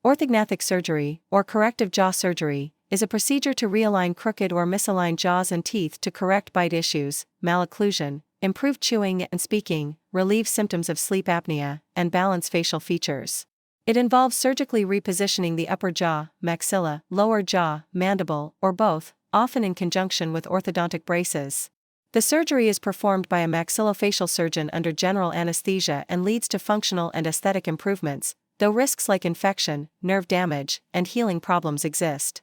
Orthognathic surgery, or corrective jaw surgery, is a procedure to realign crooked or misaligned jaws and teeth to correct bite issues, malocclusion, improve chewing and speaking, relieve symptoms of sleep apnea, and balance facial features. It involves surgically repositioning the upper jaw, maxilla, lower jaw, mandible, or both, often in conjunction with orthodontic braces. The surgery is performed by a maxillofacial surgeon under general anesthesia and leads to functional and aesthetic improvements, though risks like infection, nerve damage, and healing problems exist.